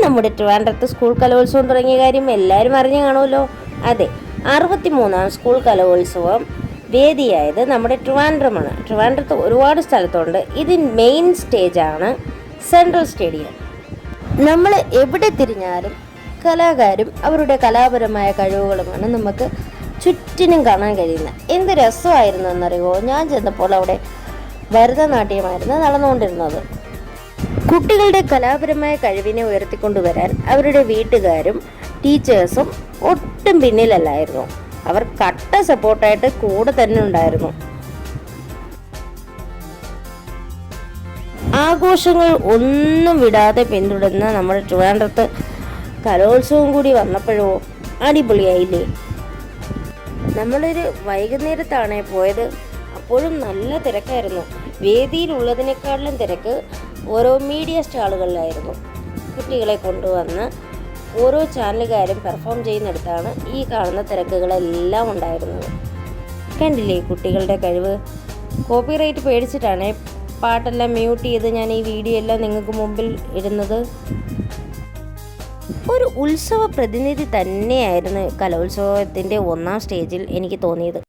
നമ്മുടെ ട്രിവാൻഡ്രത്ത് സ്കൂൾ കലോത്സവം തുടങ്ങിയ കാര്യം എല്ലാവരും അറിഞ്ഞു കാണുമല്ലോ. അതെ, 63ാം സ്കൂൾ കലോത്സവം വേദിയായത് നമ്മുടെ ട്രിവാൻഡ്രമാണ്. ട്രിവാൻഡ്രത്ത് ഒരുപാട് സ്ഥലത്തുണ്ട്. ഇത് മെയിൻ സ്റ്റേജാണ് സെൻട്രൽ സ്റ്റേഡിയം. നമ്മൾ എവിടെ തിരിഞ്ഞാലും കലാകാരും അവരുടെ കലാപരമായ കഴിവുകളുമാണ് നമുക്ക് ചുറ്റിനും കാണാൻ കഴിയുന്നത്. എന്ത് രസമായിരുന്നു എന്നറിയുമോ, ഞാൻ ചെന്നപ്പോൾ അവിടെ ഭരതനാട്യമായിരുന്നു നടന്നുകൊണ്ടിരുന്നത്. കുട്ടികളുടെ കലാപരമായ കഴിവിനെ ഉയർത്തിക്കൊണ്ടുവരാൻ അവരുടെ വീട്ടുകാരും ടീച്ചേഴ്സും ഒട്ടും പിന്നിലല്ലായിരുന്നു. അവർ കട്ട സപ്പോർട്ടായിട്ട് കൂടെ തന്നെ ഉണ്ടായിരുന്നു. ആഘോഷങ്ങൾ ഒന്നും വിടാതെ പിന്തുടരുന്ന നമ്മുടെ ട്രിവാൻഡ്രത്ത് കലോത്സവം കൂടി വന്നപ്പോഴോ അടിപൊളിയായില്ലേ. നമ്മളൊരു വൈകുന്നേരത്താണ് പോയത്. അപ്പോഴും നല്ല തിരക്കായിരുന്നു. വേദിയിലുള്ളതിനേക്കാളും തിരക്ക് ഓരോ മീഡിയ സ്റ്റാളുകളിലായിരുന്നു. കുട്ടികളെ കൊണ്ടുവന്ന് ഓരോ ചാനലുകാരും പെർഫോം ചെയ്യുന്നിടത്താണ് ഈ കാണുന്ന തിരക്കുകളെല്ലാം ഉണ്ടായിരുന്നത്. കണ്ടില്ലേ കുട്ടികളുടെ കഴിവ്. കോപ്പിറൈറ്റ് പേടിച്ചിട്ടാണ് പാട്ടെല്ലാം മ്യൂട്ട് ചെയ്ത് ഞാൻ ഈ വീഡിയോ എല്ലാം നിങ്ങൾക്ക് മുമ്പിൽ ഇടുന്നത്. ഒരു ഉത്സവ പ്രതിനിധി തന്നെയായിരുന്നു കലോത്സവത്തിൻ്റെ 1ാം സ്റ്റേജിൽ എനിക്ക് തോന്നിയത്.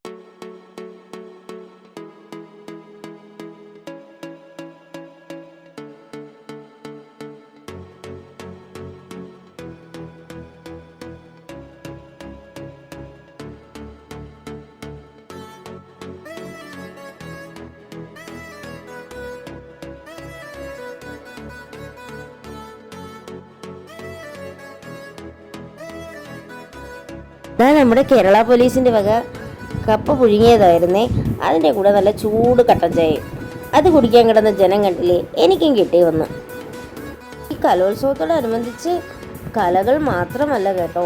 നമ്മുടെ കേരള പോലീസിൻ്റെ വക കപ്പ പുഴുങ്ങിയതായിരുന്നേ. അതിൻ്റെ കൂടെ നല്ല ചൂട് കട്ടൻ ചായയും. അത് കുടിക്കാൻ കിടന്ന ജനം കണ്ടില്ലേ, എനിക്കും കിട്ടി വന്നു. ഈ കലോത്സവത്തോടനുബന്ധിച്ച് കലകൾ മാത്രമല്ല കേട്ടോ,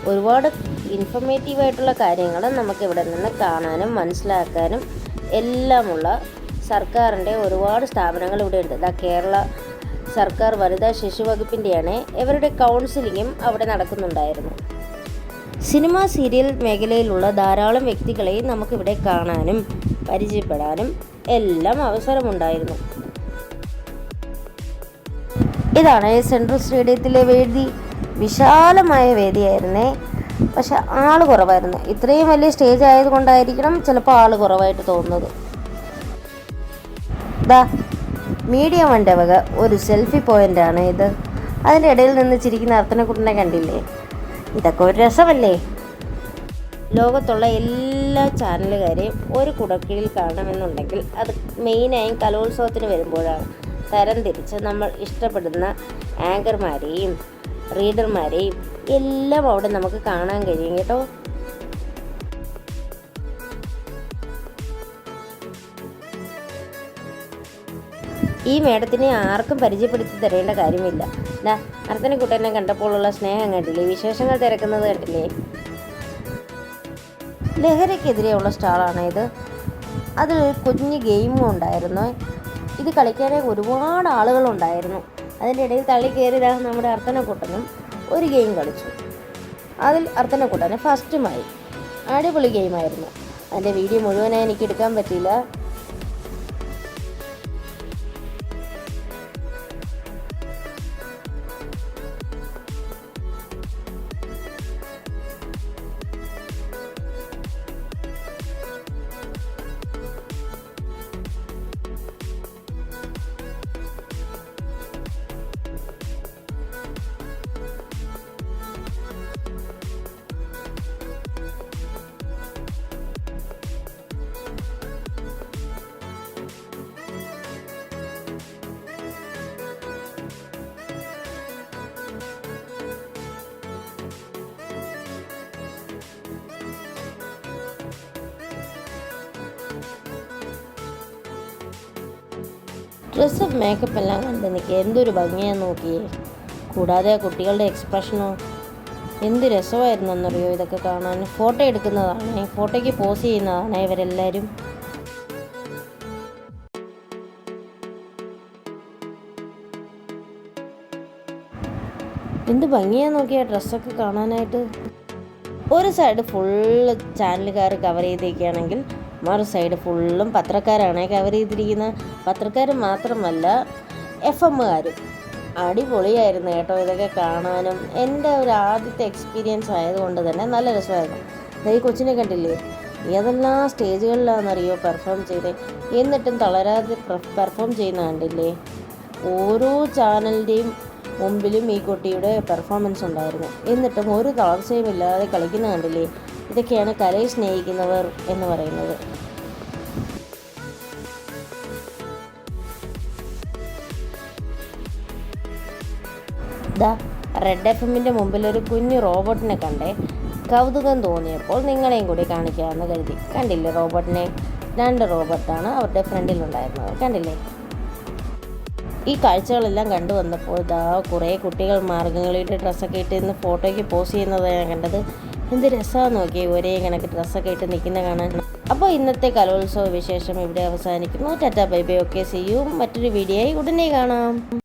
ഒരുപാട് ഇൻഫർമേറ്റീവായിട്ടുള്ള കാര്യങ്ങൾ നമുക്കിവിടെ നിന്ന് കാണാനും മനസ്സിലാക്കാനും എല്ലാമുള്ള സർക്കാരിൻ്റെ ഒരുപാട് സ്ഥാപനങ്ങൾ ഇവിടെ ഉണ്ട്. കേരള സർക്കാർ വനിതാ ശിശു വകുപ്പിൻ്റെയാണ്. ഇവരുടെ കൗൺസിലിങ്ങും അവിടെ നടക്കുന്നുണ്ടായിരുന്നു. സിനിമ സീരിയൽ മേഖലയിലുള്ള ധാരാളം വ്യക്തികളെ നമുക്കിവിടെ കാണാനും പരിചയപ്പെടാനും എല്ലാം അവസരമുണ്ടായിരുന്നു. ഇതാണ് സെൻട്രൽ സ്റ്റേഡിയത്തിലെ വേദി. വിശാലമായ വേദിയായിരുന്നേ, പക്ഷെ ആൾ കുറവായിരുന്നു. ഇത്രയും വലിയ സ്റ്റേജ് ആയതുകൊണ്ടായിരിക്കണം ചിലപ്പോൾ ആൾ കുറവായിട്ട് തോന്നുന്നത്. മീഡിയ വൻ്റെ വക ഒരു സെൽഫി പോയിൻ്റാണ് ഇത്. അതിൻ്റെ ഇടയിൽ നിന്ന് ചിരിക്കുന്ന അർത്തനക്കുട്ടനെ കണ്ടില്ലേ. ഇതൊക്കെ ഒരു രസമല്ലേ. ലോകത്തുള്ള എല്ലാ ചാനലുകാരെയും ഒരു കുടക്കീഴിൽ കാണണമെന്നുണ്ടെങ്കിൽ അത് മെയിനായും കലോത്സവത്തിന് വരുമ്പോഴാണ്. തരം തിരിച്ച് നമ്മൾ ഇഷ്ടപ്പെടുന്ന ആങ്കർമാരെയും റീഡർമാരെയും എല്ലാം അവിടെ നമുക്ക് കാണാൻ കഴിയും കേട്ടോ. ഈ മേഡത്തിനെ ആർക്കും പരിചയപ്പെടുത്തി തരേണ്ട കാര്യമില്ല. അർത്തനക്കുട്ടനെ കണ്ടപ്പോഴുള്ള സ്നേഹം കണ്ടില്ലേ, വിശേഷങ്ങൾ തിരക്കുന്നത് കണ്ടില്ലേ. ലഹരിക്കെതിരെയുള്ള സ്റ്റാളാണ് ഇത്. അതിൽ കുഞ്ഞ് ഗെയിമും ഉണ്ടായിരുന്നു. ഇത് കളിക്കാനായി ഒരുപാട് ആളുകളുണ്ടായിരുന്നു. അതിൻ്റെ ഇടയിൽ തള്ളി കയറിയതാ നമ്മുടെ അർത്തനക്കുട്ടനും ഒരു ഗെയിം കളിച്ചു. അതിൽ അർത്തനക്കുട്ടന് ഫസ്റ്റുമായി. അടിപൊളി ഗെയിമായിരുന്നു. അതിൻ്റെ വീഡിയോ മുഴുവനായി എനിക്ക് എടുക്കാൻ പറ്റിയില്ല. ഡ്രസ്സും മേക്കപ്പ് എല്ലാം കണ്ട് നിൽക്കുക എന്തൊരു ഭംഗിയാന്ന് നോക്കിയേ. കൂടാതെ ആ കുട്ടികളുടെ എക്സ്പ്രഷനോ എന്ത് രസമായിരുന്നെന്നറിയോ ഇതൊക്കെ കാണാൻ. ഫോട്ടോ എടുക്കുന്നതാണ്, ഫോട്ടോയ്ക്ക് പോസ് ചെയ്യുന്നതാണ് ഇവരെല്ലാവരും. എന്ത് ഭംഗിയാന്ന് നോക്കിയാൽ ഡ്രസ്സൊക്കെ കാണാനായിട്ട്. ഒരു സൈഡ് ഫുള്ള് ചാനലുകാർ കവർ ചെയ്തേക്കുകയാണെങ്കിൽ മറു സൈഡ് ഫുള്ളും പത്രക്കാരാണ് കവർ ചെയ്തിരിക്കുന്നത്. പത്രക്കാർ മാത്രമല്ല, FM-കാരും അടിപൊളിയായിരുന്നു കേട്ടോ ഇതൊക്കെ കാണാനും. എൻ്റെ ഒരു ആദ്യത്തെ എക്സ്പീരിയൻസ് ആയതുകൊണ്ട് തന്നെ നല്ല രസമായിരുന്നു. ഈ കൊച്ചിനെ കണ്ടില്ലേ, ഏതെല്ലാം സ്റ്റേജുകളിലാണെന്നറിയോ പെർഫോം ചെയ്ത്, എന്നിട്ടും തളരാതെ പെർഫോം ചെയ്യുന്ന കണ്ടില്ലേ. ഓരോ ചാനലിൻ്റെയും മുമ്പിലും ഈ കുട്ടിയുടെ പെർഫോമൻസ് ഉണ്ടായിരുന്നു, എന്നിട്ടും ഒരു തളർച്ചയും ഇല്ലാതെ കളിക്കുന്ന കണ്ടില്ലേ. ഇതൊക്കെയാണ് കലയെ സ്നേഹിക്കുന്നവർ എന്ന് പറയുന്നത്. റെഡ് FM-ൻ്റെ മുമ്പിൽ ഒരു കുഞ്ഞു റോബോട്ടിനെ കണ്ടേ. കൗതുകം തോന്നിയപ്പോൾ നിങ്ങളെയും കൂടി കാണിക്കാമെന്ന് കരുതി. കണ്ടില്ലേ റോബോട്ടിനെ? 2 റോബോട്ടാണ് അവരുടെ ഫ്രണ്ടിലുണ്ടായിരുന്നത്, കണ്ടില്ലേ. ഈ കാഴ്ചകളെല്ലാം കണ്ടുവന്നപ്പോൾ കുറേ കുട്ടികൾ മാർഗംകളിയുടെ ഡ്രസ്സൊക്കെ ഇട്ട് ഇന്ന് ഫോട്ടോയ്ക്ക് പോസ്റ്റ് ചെയ്യുന്നതാണ് ഞാൻ കണ്ടത്. എന്ത് രസമാണെന്ന് നോക്കിയേ, ഒരേ കണക്ക് ഡ്രസ്സൊക്കെ ഇട്ട് നിൽക്കുന്ന കാണാൻ. അപ്പോൾ ഇന്നത്തെ കലോത്സവ വിശേഷം ഇവിടെ അവസാനിക്കുന്നു. Tata bye bye, okay, see you. മറ്റൊരു വീഡിയോയിൽ ഉടനെ കാണാം.